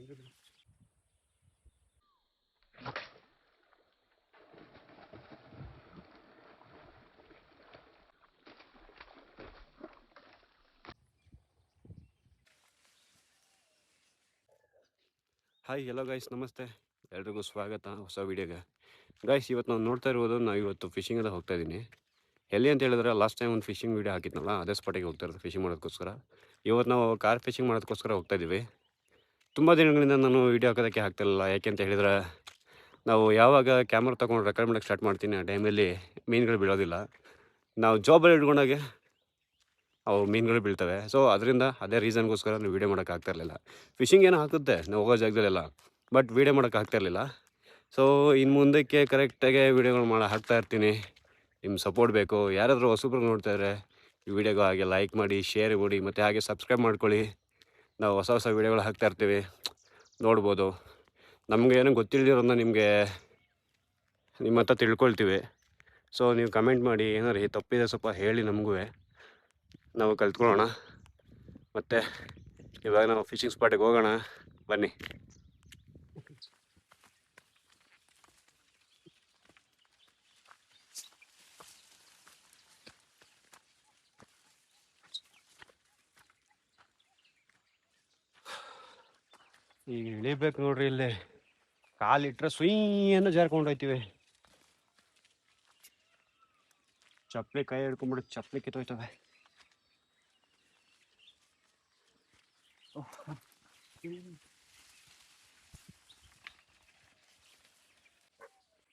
Hi hello guys, ನಮಸ್ತೆ. ಎಲ್ರಿಗೂ ಸ್ವಾಗತ ಹೊಸ ವೀಡಿಯೋಗೆ. ಗೈಸ್, ಇವತ್ತು ನಾವು ನೋಡ್ತಾ ಇರ್ಬೋದು, ನಾವು ಇವತ್ತು ಫಿಶಿಂಗೆಲ್ಲ ಹೋಗ್ತಾ ಇದ್ದೀನಿ. ಎಲ್ಲಿ ಅಂತ ಹೇಳಿದ್ರೆ, ಲಾಸ್ಟ್ ಟೈಮ್ ಒಂದು ಫಿಶಿಂಗ್ ವೀಡಿಯೋ ಹಾಕಿದ್ನಲ್ಲ, ಅದೇ ಸ್ಪಾಟಿಗೆ ಹೋಗ್ತಾ ಇರೋದು ಫಿಶಿಂಗ್ ಮಾಡೋದಕ್ಕೋಸ್ಕರ. ಇವತ್ತು ನಾವು ಕಾರ್ ಫಿಶಿಂಗ್ ಮಾಡೋದಕ್ಕೋಸ್ಕರ ಹೋಗ್ತಾ ಇದ್ದೀವಿ. ತುಂಬ ದಿನಗಳಿಂದ ನಾನು ವೀಡಿಯೋ ಹಾಕೋದಕ್ಕೆ ಆಗ್ತಾಯಿಲ್ಲ. ಯಾಕೆ ಅಂತ ಹೇಳಿದ್ರೆ, ನಾವು ಯಾವಾಗ ಕ್ಯಾಮ್ರಾ ತೊಗೊಂಡು ರೆಕಾರ್ಡ್ ಮಾಡೋಕ್ಕೆ ಸ್ಟಾರ್ಟ್ ಮಾಡ್ತೀನಿ ಆ ಟೈಮಲ್ಲಿ ಮೀನುಗಳು ಬೀಳೋದಿಲ್ಲ. ನಾವು ಜಾಬಲ್ಲಿ ಹಿಡ್ಕೊಂಡಾಗೆ ಅವು ಮೀನುಗಳು ಬೀಳ್ತವೆ. ಸೊ ಅದರಿಂದ ಅದೇ ರೀಸನ್ಗೋಸ್ಕರ ನಾವು ವೀಡಿಯೋ ಮಾಡೋಕ್ಕೆ ಆಗ್ತಾಯಿರಲಿಲ್ಲ. ಫಿಶಿಂಗ್ ಏನೋ ಹಾಕುತ್ತೆ ನಾವು ಹೋಗೋ ಜಾಗದಲ್ಲೆಲ್ಲ, ಬಟ್ ವೀಡಿಯೋ ಮಾಡೋಕ್ಕೆ ಆಗ್ತಾಯಿರಲಿಲ್ಲ. ಸೊ ಇನ್ನು ಮುಂದಕ್ಕೆ ಕರೆಕ್ಟಾಗಿ ವೀಡಿಯೋಗಳು ಹಾಕ್ತಾಯಿರ್ತೀನಿ. ನಿಮ್ಮ ಸಪೋರ್ಟ್ ಬೇಕು. ಯಾರಾದರೂ ಹೊಸಬ್ರು ನೋಡ್ತಾಯಿದ್ರೆ ಈ ವಿಡಿಯೋಗೆ ಹಾಗೆ ಲೈಕ್ ಮಾಡಿ, ಶೇರ್ ಮಾಡಿ, ಮತ್ತು ಹಾಗೆ ಸಬ್ಸ್ಕ್ರೈಬ್ ಮಾಡ್ಕೊಳ್ಳಿ. ನಾವು ಹೊಸ ಹೊಸ ವೀಡಿಯೋಗಳು ಹಾಕ್ತಾಯಿರ್ತೀವಿ, ನೋಡ್ಬೋದು. ನಮಗೆ ಏನೋ ಗೊತ್ತಿಲ್ಲದಿರೋದನ್ನ ನಿಮ್ಮ ಹತ್ರ ತಿಳ್ಕೊಳ್ತೀವಿ. ಸೊ ನೀವು ಕಮೆಂಟ್ ಮಾಡಿ, ಏನಾರು ತಪ್ಪಿದೆ ಸ್ವಲ್ಪ ಹೇಳಿ, ನಮಗೂ ನಾವು ಕಲ್ತ್ಕೊಳ್ಳೋಣ. ಮತ್ತು ಇವಾಗ ನಾವು ಫಿಶಿಂಗ್ ಸ್ಪಾಟಿಗೆ ಹೋಗೋಣ, ಬನ್ನಿ. ಈಗ ಇಳಿಬೇಕು ನೋಡ್ರಿ. ಇಲ್ಲಿ ಕಾಲಿಟ್ರೆ ಸುಯ್ಯನ್ನು ಜಾರ್ಕೊಂಡು ಹೋಯ್ತೀವಿ. ಚಪ್ಪಲಿ ಕೈ ಹಿಡ್ಕೊಂಡ್ಬಿಟ್ಟು ಚಪ್ಪಲಿ ಕಿತ್ತೋಯ್ತವೆ.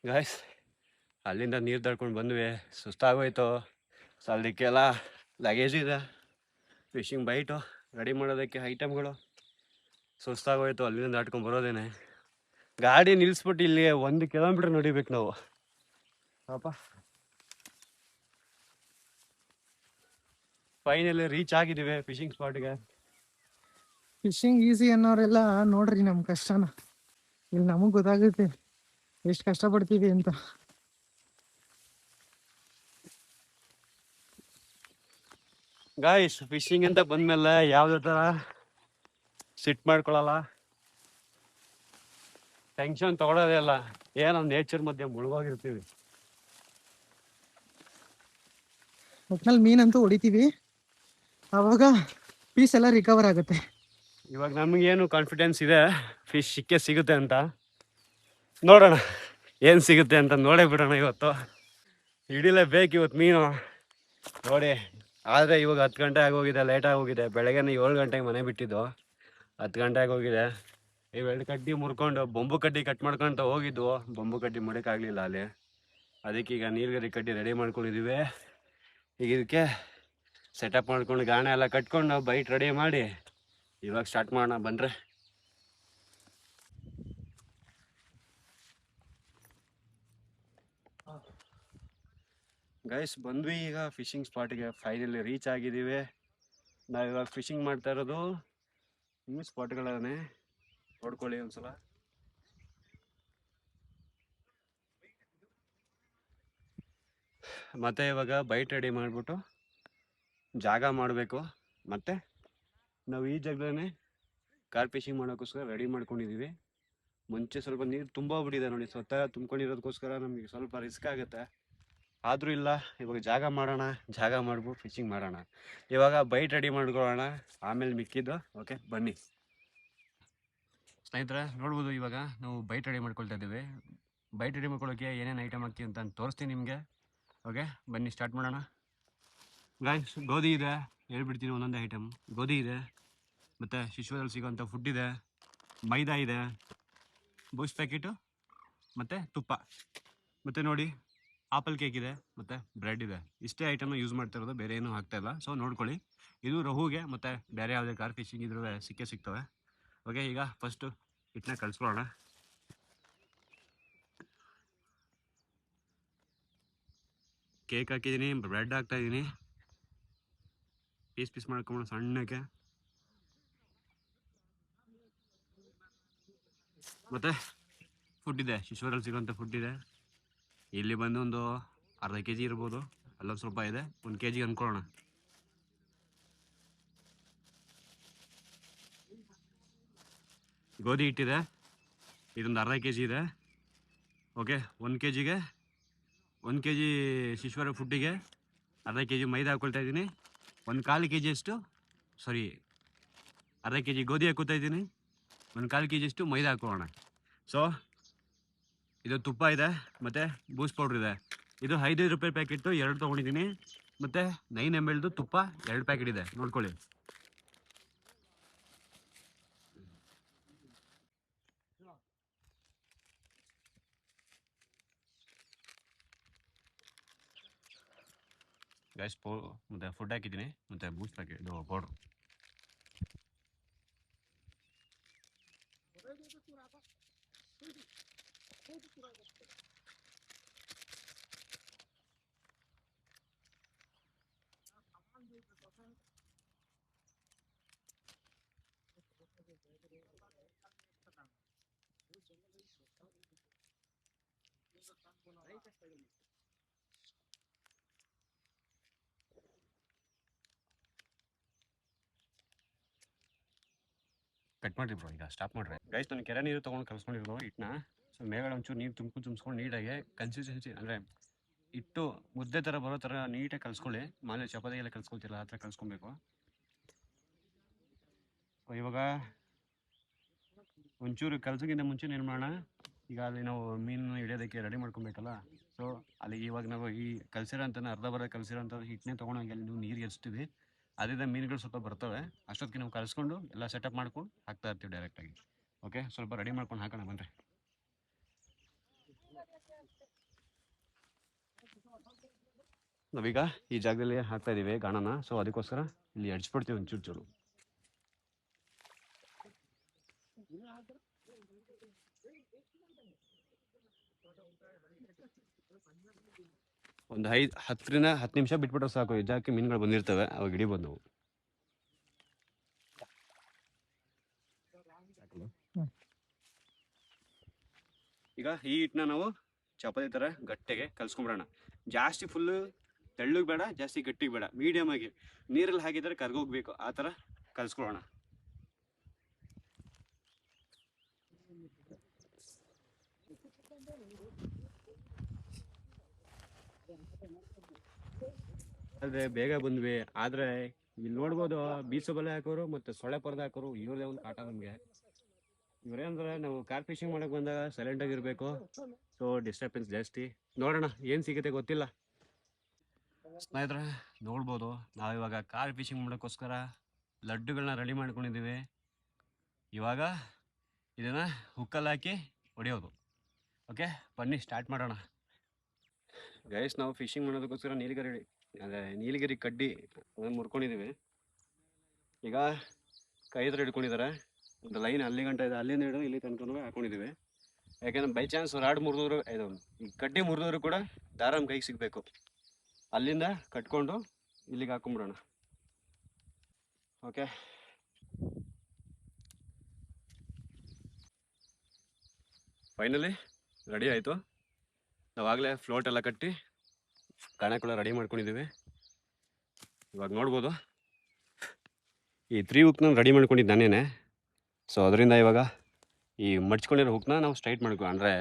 ಗಾಯ್ಸ್, ಅಲ್ಲಿಂದ ನೀರು ತಡ್ಕೊಂಡು ಬಂದ್ವಿ. ಸುಸ್ತಾಗೋಯ್ತು. ಸಲ್ದಕ್ಕೆಲ್ಲ ಲಗೇಜ್ ಇದೆ, ಫಿಶಿಂಗ್ ಬೈಟು ರೆಡಿ ಮಾಡೋದಕ್ಕೆ ಐಟಮ್ಗಳು. ಸುಸ್ತಾಗೋಯ್ತು ಅಲ್ಲಿಂದ ದಾಟ್ಕೊಂಡು ಬರೋದೇನೆ. ಗಾಡಿ ನಿಲ್ಲಿಸ್ಬಿಟ್ಟು ಇಲ್ಲಿ 1 ಕಿಲೋಮೀಟ್ರ್ ನಡಿಬೇಕು ನಾವು. ಪಾಪ ಫೈನಲಿ ರೀಚ್ ಆಗಿದ್ದೀವಿ ಫಿಶಿಂಗ್ ಸ್ಪಾಟ್ಗೆ. ಫಿಶಿಂಗ್ ಈಸಿ ಅನ್ನೋರೆಲ್ಲ ನೋಡ್ರಿ ನಮ್ಮ ಕಷ್ಟನ. ಇಲ್ಲಿ ನಮಗೆ ಗೊತ್ತಾಗುತ್ತೆ ಎಷ್ಟು ಕಷ್ಟಪಡ್ತೀವಿ ಅಂತ. ಗಾಯ್ಸ್, ಫಿಶಿಂಗ್ ಅಂತ ಬಂದ್ಮೇಲೆ ಯಾವುದೇ ಥರ ಸಿಟ್ ಮಾಡ್ಕೊಳ್ಳಲ್ಲ, ಟೆನ್ಷನ್ ತೊಗೊಳೋದೇ ಇಲ್ಲ. ಏನೋ ನೇಚರ್ ಮಧ್ಯೆ ಮುಳುಗೋಗಿರ್ತೀವಿ. ಒಟ್ನಲ್ಲಿ ಮೀನಂತೂ ಹೊಡಿತೀವಿ, ಆವಾಗ ಪೀಸ್ ಎಲ್ಲ ರಿಕವರ್ ಆಗುತ್ತೆ. ಇವಾಗ ನಮಗೇನು ಕಾನ್ಫಿಡೆನ್ಸ್ ಇದೆ ಫಿಶ್ ಸಿಗುತ್ತೆ ಅಂತ. ನೋಡೋಣ ಏನು ಸಿಗುತ್ತೆ ಅಂತ, ನೋಡೇ ಬಿಡೋಣ. ಇವತ್ತು ಹಿಡಿಲೇಬೇಕು ಇವತ್ತು ಮೀನು ನೋಡಿ. ಆದರೆ ಇವಾಗ 10 ಗಂಟೆ ಆಗೋಗಿದೆ, ಲೇಟಾಗಿ ಹೋಗಿದೆ. ಬೆಳಗ್ಗೆನೇ 7 ಗಂಟೆಗೆ ಮನೆ ಬಿಟ್ಟಿದ್ದು, 10 ಗಂಟೆ ಆಗೋಗಿದೆ. ಇವೆರಡು ಕಡ್ಡಿ ಮುರ್ಕೊಂಡು ಬೊಂಬು ಕಡ್ಡಿ ಕಟ್ ಮಾಡ್ಕೊತ ಹೋಗಿದ್ವು. ಬೊಂಬು ಕಡ್ಡಿ ಮಾಡೋಕ್ಕಾಗಲಿಲ್ಲ ಅಲ್ಲಿ. ಅದಕ್ಕೆ ಈಗ ನೀಲಗಿರಿ ಕಡ್ಡಿ ರೆಡಿ ಮಾಡ್ಕೊಂಡಿದ್ದೀವಿ. ಈಗ ಇದಕ್ಕೆ ಸೆಟಪ್ ಮಾಡ್ಕೊಂಡು ಗಾಣ ಎಲ್ಲ ಕಟ್ಕೊಂಡು ಬೈಟ್ ರೆಡಿ ಮಾಡಿ ಇವಾಗ ಸ್ಟಾರ್ಟ್ ಮಾಡೋಣ ಬನ್ರಿ. ಗೈಸ್, ಬಂದ್ವಿ ಈಗ ಫಿಶಿಂಗ್ ಸ್ಪಾಟಿಗೆ. ಫೈನಲಿ ರೀಚ್ ಆಗಿದ್ದೀವಿ. ನಾವಿವಾಗ ಫಿಶಿಂಗ್ ಮಾಡ್ತಾ ಇರೋದು ಈ ಸ್ಪಾಟ್ಗಳನ್ನೇ ನೋಡ್ಕೊಳ್ಳಿ ಒಂದ್ಸಲ. ಮತ್ತೆ ಇವಾಗ ಬೈಟ್ ರೆಡಿ ಮಾಡಿಬಿಟ್ಟು ಜಾಗ ಮಾಡಬೇಕು. ಮತ್ತು ನಾವು ಈ ಜಾಗದಲ್ಲೇ ಕಾರ್ ಫಿಶಿಂಗ್ ಮಾಡೋಕ್ಕೋಸ್ಕರ ರೆಡಿ ಮಾಡ್ಕೊಂಡಿದ್ದೀವಿ. ಮುಂಚೆ ಸ್ವಲ್ಪ ನೀರು ತುಂಬೋಗ್ಬಿಟ್ಟಿದೆ ನೋಡಿ, ಸ್ವತಃ ತುಂಬ್ಕೊಂಡಿರೋದಕ್ಕೋಸ್ಕರ ನಮಗೆ ಸ್ವಲ್ಪ ರಿಸ್ಕ್ ಆಗುತ್ತೆ. ಆದರೂ ಇಲ್ಲ, ಇವಾಗ ಜಾಗ ಮಾಡೋಣ, ಜಾಗ ಮಾಡ್ಬಿಟ್ಟು ಫಿಶಿಂಗ್ ಮಾಡೋಣ. ಇವಾಗ ಬೈಟ್ ರೆಡಿ ಮಾಡ್ಕೊಳ್ಳೋಣ, ಆಮೇಲೆ ಮಿಕ್ಕಿದ್ದು. ಓಕೆ ಬನ್ನಿ ಸ್ನೇಹಿತರೆ, ನೋಡ್ಬೋದು. ಇವಾಗ ನಾವು ಬೈಟ್ ರೆಡಿ ಮಾಡ್ಕೊಳ್ತಾ ಇದ್ದೀವಿ. ಬೈಟ್ ರೆಡಿ ಮಾಡ್ಕೊಳ್ಳೋಕ್ಕೆ ಏನೇನು ಐಟಮ್ ಹಾಕ್ತೀವಿ ಅಂತ ತೋರಿಸ್ತೀನಿ ನಿಮಗೆ. ಓಕೆ ಬನ್ನಿ ಸ್ಟಾರ್ಟ್ ಮಾಡೋಣ. ಗಾಯ್ಸ್, ಗೋಧಿ ಇದೆ, ಹೇಳ್ಬಿಡ್ತೀನಿ ಒಂದೊಂದೇ ಐಟಮ್. ಗೋಧಿ ಇದೆ, ಮತ್ತು ಶಿಶ್ವದಲ್ಲಿ ಸಿಗೋಂಥ ಫುಡ್ ಇದೆ, ಮೈದಾ ಇದೆ, ಬೂಸ್ಟ್ ಪ್ಯಾಕೆಟು, ಮತ್ತು ತುಪ್ಪ, ಮತ್ತು ನೋಡಿ ಆಪಲ್ ಕೇಕ್ ಇದೆ, ಮತ್ತು ಬ್ರೆಡ್ ಇದೆ. ಇಷ್ಟೇ ಐಟಮ್ನ ಯೂಸ್ ಮಾಡ್ತಾ ಇರೋದು, ಬೇರೆ ಏನೂ ಹಾಕ್ತಾಯಿಲ್ಲ. ಸೊ ನೋಡ್ಕೊಳ್ಳಿ. ಇದು ರಹುಗೆ ಮತ್ತು ಬೇರೆ ಯಾವುದೇ ಕಾರ್ ಫಿಶಿಂಗ್ ಇದ್ರೂ ಸಿಗ್ತವೆ. ಓಕೆ, ಈಗ ಫಸ್ಟು ಹಿಟ್ಟನ್ನ ಕಲಿಸ್ಕೊಳ್ಳೋಣ. ಕೇಕ್ ಹಾಕಿದ್ದೀನಿ, ಬ್ರೆಡ್ ಹಾಕ್ತಾಯಿದ್ದೀನಿ. ಪೀಸ್ ಮಾಡ್ಕೊಂಡು ಸಣ್ಣಕ್ಕೆ. ಮತ್ತು ಫುಡ್ ಇದೆ, ಶಿಶ್ವರಲ್ಲಿ ಸಿಗೋಂಥ ಫುಡ್ ಇದೆ. ಇಲ್ಲಿ ಬಂದು ಒಂದು ಅರ್ಧ kg ಇರ್ಬೋದು, ಅಲ್ಲೊಂದು ಸ್ವಲ್ಪ ಇದೆ, 1 kg ಅಂದ್ಕೊಳ್ಳೋಣ. ಗೋಧಿ ಹಿಟ್ಟಿದೆ, ಇದೊಂದು ಅರ್ಧ ಕೆ ಜಿ ಇದೆ. ಓಕೆ, 1 ಕೆ ಜಿ ಶಿಶ್ವರ ಫುಡ್ಡಿಗೆ ಅರ್ಧ ಕೆ ಜಿ ಮೈದಾ ಹಾಕ್ಕೊಳ್ತಾ ಇದ್ದೀನಿ. 1/4 ಕೆ ಜಿಯಷ್ಟು ಅರ್ಧ ಕೆ ಜಿ ಗೋಧಿ ಹಾಕೋತಾ ಇದ್ದೀನಿ. 1/4 ಕೆ ಜಿಯಷ್ಟು ಮೈದಾ ಹಾಕೋಣ. ಸೊ ಇದು ತುಪ್ಪ ಇದೆ ಮತ್ತು ಬೂಸ್ಟ್ ಪೌಡ್ರ್ ಇದೆ. ಇದು 5 ರೂಪಾಯಿ ಪ್ಯಾಕೆಟು 2 ತೊಗೊಂಡಿದ್ದೀನಿ. ಮತ್ತು 9 ml ತುಪ್ಪ 2 ಪ್ಯಾಕೆಟ್ ಇದೆ, ನೋಡ್ಕೊಳ್ಳಿ. ಗೈಸ್ ಮತ್ತು ಫುಡ್ ಹಾಕಿದ್ದೀನಿ, ಮತ್ತು ಬೂಸ್ಟ್ ಪ್ಯಾಕೆಟ್ ಇದು ಪೌಡ್ರು. ಕಟ್ ಮಾಡಿರಿ ಬ್ರೋ, ಈಗ ಸ್ಟಾಪ್ ಮಾಡಿರಿ. ಗೈಸ್ ನಾನು ಕೆರೆ ನೀರು ತೊಗೊಂಡು ಕಲ್ಸ್ಕೊಂಡಿರೋದು ಹಿಟ್ಟನ್ನ. ಸೊ ಮೇಲ್ಗಡೆ ಒಂಚೂರು ನೀರು ತುಂಬಿಸ್ಕೊಂಡು ನೀಟಾಗಿ ಕನ್ಸಿಸ್ಟೆನ್ಸಿ ಅಂದರೆ ಹಿಟ್ಟು ಮುದ್ದೆ ಥರ ಬರೋ ಥರ ನೀಟಾಗಿ ಕಲಿಸ್ಕೊಳ್ಳಿ. ಮಾಮೂಲಿ ಚಪಾತಿಗೆಲ್ಲ ಕಲಿಸ್ಕೊಳ್ತಿಲ್ಲ, ಆ ಥರ ಕಲಿಸ್ಕೊಬೇಕು. ಸೊ ಇವಾಗ ಒಂಚೂರು ಕಲ್ಸೋಕ್ಕಿಂತ ಮುಂಚೆ ಏನು ಮಾಡೋಣ, ಈಗ ಅಲ್ಲಿ ನಾವು ಮೀನು ಹಿಡಿಯೋದಕ್ಕೆ ರೆಡಿ ಮಾಡ್ಕೊಬೇಕಲ್ಲ. ಸೊ ಅಲ್ಲಿ ಇವಾಗ ನಾವು ಈ ಕಲ್ಸಿರೋಂಥ ಅರ್ಧ ಬರ ಕಲ್ಸಿರೋಂಥ ಹಿಟ್ಟನ್ನೇ ತೊಗೊಂಡೋಗಿ ಅಲ್ಲಿ ನೀವು ನೀರು ಎರಿಸ್ತೀವಿ. ಅದರಿಂದ ಮೀನುಗಳು ಸ್ವಲ್ಪ ಬರ್ತವೆ. ಅಷ್ಟೊತ್ತಿಗೆ ನಾವು ಕಲಿಸ್ಕೊಂಡು ಎಲ್ಲ ಸೆಟಪ್ ಮಾಡ್ಕೊಂಡು ಹಾಕ್ತಾ ಇರ್ತೀವಿ ಡೈರೆಕ್ಟಾಗಿ. ಓಕೆ, ಸ್ವಲ್ಪ ರೆಡಿ ಮಾಡ್ಕೊಂಡು ಹಾಕೋಣ ಬನ್ನಿರಿ. ನಾವೀಗ ಈ ಜಾಗದಲ್ಲಿ ಹಾಕ್ತಾ ಇದ್ದೀವಿ ಗಾಣನ. ಸೊ ಅದಕ್ಕೋಸ್ಕರ ಇಲ್ಲಿ ಎಡ್ಸ್ಬಿಡ್ತೀವಿ ಒಂಚೂರು. ಒಂದು 10 ನಿಮಿಷ ಬಿಟ್ಬಿಟ್ರೆ ಸಾಕು. ಈ ಜಾಗಕ್ಕೆ ಮೀನುಗಳು ಬಂದಿರ್ತವೆ, ಅವಾಗ ಹಿಡಿಬೋದು ನಾವು. ಈಗ ಈ ಹಿಟ್ಟನ್ನ ನಾವು ಚಪಾತಿ ಥರ ಗಟ್ಟಿಗೆ ಕಲ್ಸ್ಕೊಂಬಿಡೋಣ. ಜಾಸ್ತಿ ಫುಲ್ಲು ತೆಳ್ಳಗೆ ಬೇಡ, ಜಾಸ್ತಿ ಗಟ್ಟಿಗೆ ಬೇಡ, ಮೀಡಿಯಮ್ ಆಗಿ. ನೀರಲ್ಲಿ ಹಾಕಿದರೆ ಕರ್ಗೋಗ್ಬೇಕು, ಆ ಥರ ಕಲ್ಸ್ಕೊಳ್ಳೋಣ. ಆದರೆ ಬೇಗ ಬಂದ್ವಿ. ಆದರೆ ಇಲ್ಲಿ ನೋಡ್ಬೋದು, ಬೀಸೋ ಬಲೆ ಹಾಕೋರು ಮತ್ತು ಸೊಳ್ಳೆ ಪರ್ದೆ ಹಾಕೋರು, ಇವ್ರದೇ ಒಂದು ಕಾಟ ನಮಗೆ. ಇವ್ರೇನಂದ್ರೆ ನಾವು ಕಾರ್ ಫಿಶಿಂಗ್ ಮಾಡಕ್ಕೆ ಬಂದಾಗ ಸೈಲೆಂಟಾಗಿರಬೇಕು. ಸೊ ಡಿಸ್ಟರ್ಬೆನ್ಸ್ ಜಾಸ್ತಿ. ನೋಡೋಣ ಏನು ಸಿಗುತ್ತೆ ಗೊತ್ತಿಲ್ಲ. ಸ್ನೇಹಿತರೆ ನೋಡ್ಬೋದು, ನಾವಿವಾಗ ಕಾರ್ ಫಿಶಿಂಗ್ ಮಾಡೋಕ್ಕೋಸ್ಕರ ಲಡ್ಡುಗಳನ್ನ ರೆಡಿ ಮಾಡ್ಕೊಂಡಿದ್ದೀವಿ. ಇವಾಗ ಇದನ್ನು ಹುಕ್ಕಲ್ಲಿ ಹಾಕಿ ಹೊಡೆಯೋದು. ಓಕೆ, ಬನ್ನಿ ಸ್ಟಾರ್ಟ್ ಮಾಡೋಣ. ಗೈಸ್ ನಾವು ಫಿಶಿಂಗ್ ಮಾಡೋದಕ್ಕೋಸ್ಕರ ನೀಲಗಿರಿ ಕಡ್ಡಿ ಅದನ್ನು ಮುರ್ಕೊಂಡಿದ್ದೀವಿ. ಈಗ ಕೈ ಹತ್ರ ಹಿಡ್ಕೊಂಡಿದ್ದಾರೆ. ಒಂದು ಲೈನ್ ಅಲ್ಲಿ ಗಂಟ ಇದೆ, ಅಲ್ಲಿಂದ ಹಿಡಿದು ಇಲ್ಲಿ ತನಕ ಹಾಕೊಂಡಿದ್ದೀವಿ. ಯಾಕೆಂದ್ರೆ ಬೈ ಚಾನ್ಸ್ ರಾಡ್ ಮುರಿದವರು, ಇದು ಈ ಕಡ್ಡಿ ಮುರಿದವರು ಕೂಡ ದಾರ ನಮ್ಮ ಕೈಗೆ ಸಿಗಬೇಕು. ಅಲ್ಲಿಂದ ಕಟ್ಕೊಂಡು ಇಲ್ಲಿಗೆ ಹಾಕೊಂಡ್ಬಿಡೋಣ. ಓಕೆ, ಫೈನಲಿ ರೆಡಿ ಆಯಿತು. ನಾವಾಗಲೇ ಫ್ಲೋಟ್ ಎಲ್ಲ ಕಟ್ಟಿ ಕಣಕ್ಕೆಲ್ಲ ರೆಡಿ ಮಾಡ್ಕೊಂಡಿದ್ದೀವಿ. ಇವಾಗ ನೋಡ್ಬೋದು, ಈ 3 ಹುಕ್ನ ರೆಡಿ ಮಾಡ್ಕೊಂಡಿದ್ದು ನಾನೇನೆ. ಸೊ ಅದರಿಂದ ಇವಾಗ ಈ ಮಡ್ಚ್ಕೊಂಡಿರೋ ಹುಕ್ನ ನಾವು ಸ್ಟ್ರೈಟ್ ಮಾಡ್ಕೊ ಅಂದರೆ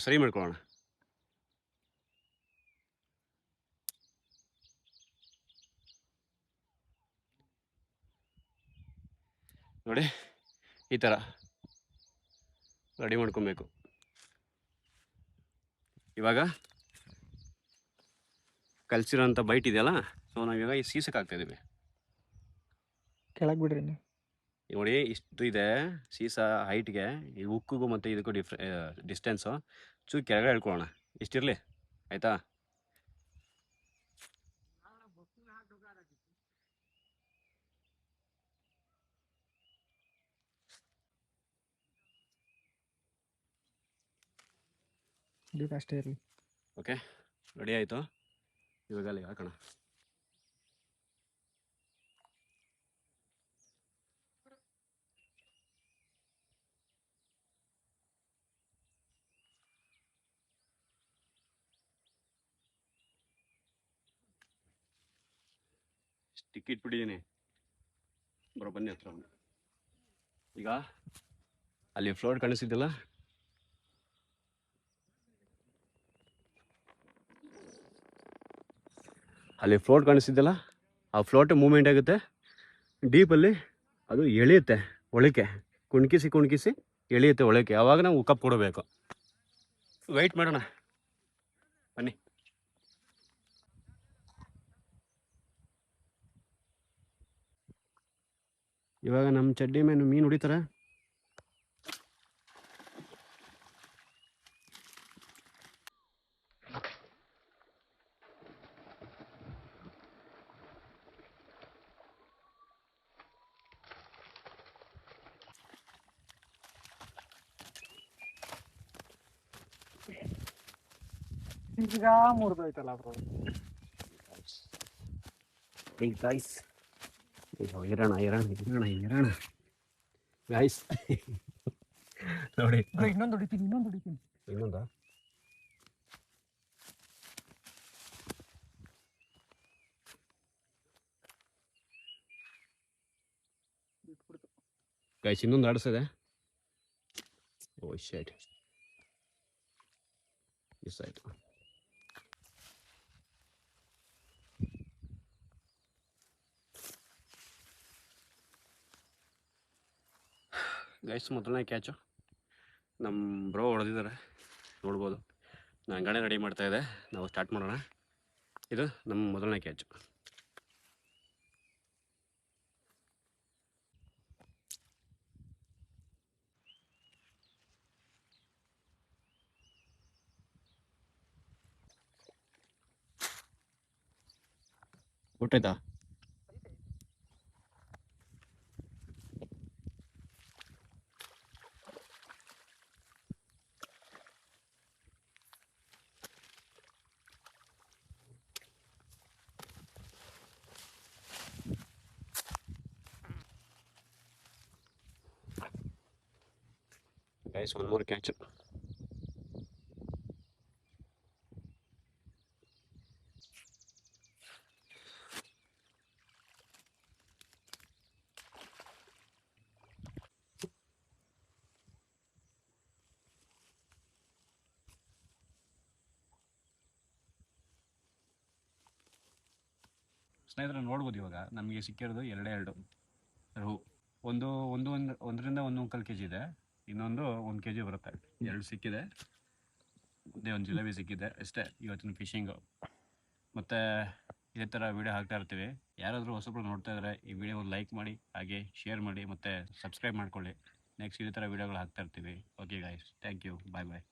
ಸರಿ ಮಾಡ್ಕೊಳ್ಳೋಣ. ನೋಡಿ, ಈ ಥರ ರೆಡಿ ಮಾಡ್ಕೊಬೇಕು. ಇವಾಗ ಕಲ್ಸಿರೋಂಥ ಬೈಟ್ ಇದೆಯಲ್ಲ, ಸೊ ನಾವಿವಾಗ ಈ ಸೀಸಕ್ಕೆ ಹಾಕ್ತಾಯಿದ್ದೀವಿ. ಕೆಳಗೆ ಬಿಡ್ರಿ. ನೋಡಿ ಇಷ್ಟು ಇದೆ ಸೀಸ ಹೈಟ್ಗೆ. ಈ ಉಕ್ಕಿಗೂ ಮತ್ತು ಇದಕ್ಕೂ ಡಿಸ್ಟೆನ್ಸು ಚೂರು ಕೆಳಗಡೆ ಹೇಳ್ಕೊಳ್ಳೋಣ. ಇಷ್ಟಿರಲಿ, ಆಯಿತಾ? ಅಷ್ಟೇ ಇರಲಿ. ಓಕೆ, ರೆಡಿ ಆಯಿತು. ಇವಾಗ ಅಲ್ಲಿ ಹಾಕೋಣ. ಸ್ಟಿಕ್ ಇಟ್ಬಿಟ್ಟಿದ್ದೀನಿ. ಬರೋ ಬನ್ನಿ ಹತ್ರ. ಈಗ ಅಲ್ಲಿ ಫ್ಲೋಟ್ ಕಾಣಿಸಿದ್ದಲ್ಲ, ಅಲ್ಲಿ ಫ್ಲೋಟ್ ಕಾಣಿಸಿದ್ದಲ್ಲ, ಆ ಫ್ಲೋಟ್ ಮೂವ್ಮೆಂಟ್ ಆಗುತ್ತೆ ಡೀಪಲ್ಲಿ, ಅದು ಎಳೆಯುತ್ತೆ ಒಳಕ್ಕೆ, ಕುಣ್ಕಿಸಿ ಎಳೆಯುತ್ತೆ ಒಳಕ್ಕೆ. ಆವಾಗ ನಾವು ಕಪ್ ಕೊಡಬೇಕು. ವೆಯ್ಟ್ ಮಾಡೋಣ ಬನ್ನಿ. ಇವಾಗ ನಮ್ಮ ಚಡ್ಡಿ ಮೇಲೆ ಮೀನು ಹೊಡಿತಾರೆ. ಈಗ ಮುರಿದೋಯ್ತಲ್ಲ ಬ್ರೋ. ಗೈಸ್ ಇರೋಣ ಗೈಸ್ ನೋಡಿ. ಇನ್ನೊಂದು ಹೊಡಿತೀನಿ. ಇನ್ನೊಂದಾ? ಗೈಸ್ ಇನ್ನೊಂದು ಆಡಿಸಿದೆ. ಓ ಶೇಟ್, ಮಿಸ್ ಆಯಿತು. ಗೈಸ್ ಮೊದಲನೇ ಕ್ಯಾಚು ನಮ್ಮ ಬ್ರೋ ಹೊಡೆದಿದ್ದಾರೆ, ನೋಡ್ಬೋದು. ನಾನು ಗಣೆ ರೆಡಿ ಮಾಡ್ತಾಯಿದ್ದೆ, ನಾವು ಸ್ಟಾರ್ಟ್ ಮಾಡೋಣ. ಇದು ನಮ್ಮ ಮೊದಲನೇ ಕ್ಯಾಚು. ಹುಟ್ಟಾಯ್ತಾ? ಗೈಸ್ ಒಂದು ಮೂರು ಕ್ಯಾಚು. ಸ್ನೇಹಿತರೆ ನೋಡ್ಬೋದು, ಇವಾಗ ನಮಗೆ ಸಿಕ್ಕಿರೋದು ಎರಡು ರಹು. ಒಂದರಿಂದ 1.25 kg ಇದೆ, ಇನ್ನೊಂದು 1 kg ಬರುತ್ತೆ. 2 ಸಿಕ್ಕಿದೆ, ಅದೇ ಒಂದು ಜಿಲೇಬಿ ಸಿಕ್ಕಿದೆ ಅಷ್ಟೇ ಇವತ್ತಿನ ಫಿಶಿಂಗು. ಮತ್ತು ಇದೇ ಥರ ವೀಡಿಯೋ ಹಾಕ್ತಾ ಇರ್ತೀವಿ. ಯಾರಾದರೂ ಹೊಸಬ್ರು ನೋಡ್ತಾ ಇದ್ದರೆ ಈ ವಿಡಿಯೋ ಲೈಕ್ ಮಾಡಿ, ಹಾಗೆ ಶೇರ್ ಮಾಡಿ, ಮತ್ತು ಸಬ್ಸ್ಕ್ರೈಬ್ ಮಾಡ್ಕೊಳ್ಳಿ. ನೆಕ್ಸ್ಟ್ ಇದೇ ಥರ ವೀಡಿಯೋಗಳು ಹಾಕ್ತಾ ಇರ್ತೀವಿ. Okay guys, thank you, bye.